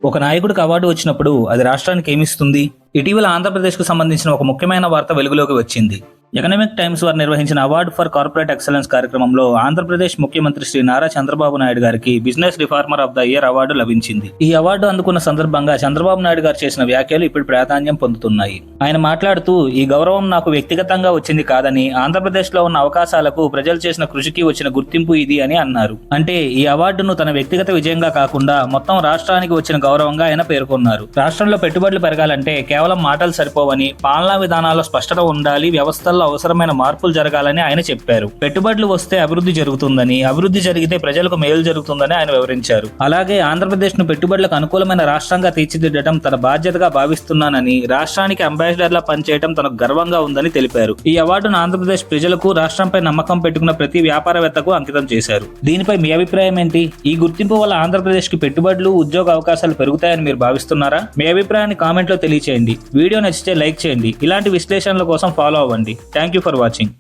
ఒక నాయకుడికి అవార్డు వచ్చినప్పుడు అది రాష్ట్రానికి ఏమిస్తుంది? ఇటీవల ఆంధ్రప్రదేశ్కు సంబంధించిన ఒక ముఖ్యమైన వార్త వెలుగులోకి వచ్చింది. ఎకనామిక్ టైమ్స్ వారు నిర్వహించిన అవార్డు ఫర్ కార్పొరేట్ ఎక్సలెన్స్ కార్యక్రమంలో ఆంధ్రప్రదేశ్ ముఖ్యమంత్రి శ్రీ నారా చంద్రబాబు నాయుడు గారికి business reformer of the year award లభించింది. ఈ అవార్డు అందుకున్న సందర్భంగా చంద్రబాబు నాయుడు గారు చేసిన వ్యాఖ్యలు ఇప్పుడు ప్రాధాన్యం పొందుతున్నాయి. ఆయన మాట్లాడుతూ, ఈ గౌరవం నాకు వ్యక్తిగతంగా వచ్చింది కాదని, ఆంధ్రప్రదేశ్ లో ఉన్న అవకాశాలకు ప్రజలు చేసిన కృషికి వచ్చిన గుర్తింపు ఇది అని అన్నారు. అంటే ఈ అవార్డును తన వ్యక్తిగత విజయంగా కాకుండా మొత్తం రాష్ట్రానికి వచ్చిన గౌరవంగా ఆయన పేర్కొన్నారు. రాష్ట్రంలో పెట్టుబడులు పెరగాలంటే కేవలం మాటలు సరిపోవని, పాలనా విధానాల్లో స్పష్టత ఉండాలి, వ్యవస్థల్లో అవసరమైన మార్పులు జరగాలని ఆయన చెప్పారు. పెట్టుబడులు వస్తే అభివృద్ధి జరుగుతుందని, అభివృద్ధి జరిగితే ప్రజలకు మేలు జరుగుతుందని ఆయన వివరించారు. అలాగే ఆంధ్రప్రదేశ్ ను పెట్టుబడులకు అనుకూలమైన రాష్ట్రంగా తీర్చిదిద్దడం తన బాధ్యతగా భావిస్తున్నానని, రాష్ట్రానికి అంబాసిడర్లా పనిచేయడం తనకు గర్వంగా ఉందని తెలిపారు. ఈ అవార్డును ఆంధ్రప్రదేశ్ ప్రజలకు, రాష్ట్రంపై నమ్మకం పెట్టుకున్న ప్రతి వ్యాపారవేత్తకు అంకితం చేశారు. దీనిపై మీ అభిప్రాయం ఏంటి? ఈ గుర్తింపు వల్ల ఆంధ్రప్రదేశ్ కి పెట్టుబడులు, ఉద్యోగ అవకాశాలు పెరుగుతాయని మీరు భావిస్తున్నారా? మీ అభిప్రాయాన్ని కామెంట్ లో తెలియచేయండి. వీడియో నచ్చితే లైక్ చేయండి. ఇలాంటి విశ్లేషణల కోసం ఫాలో అవ్వండి. Thank you for watching.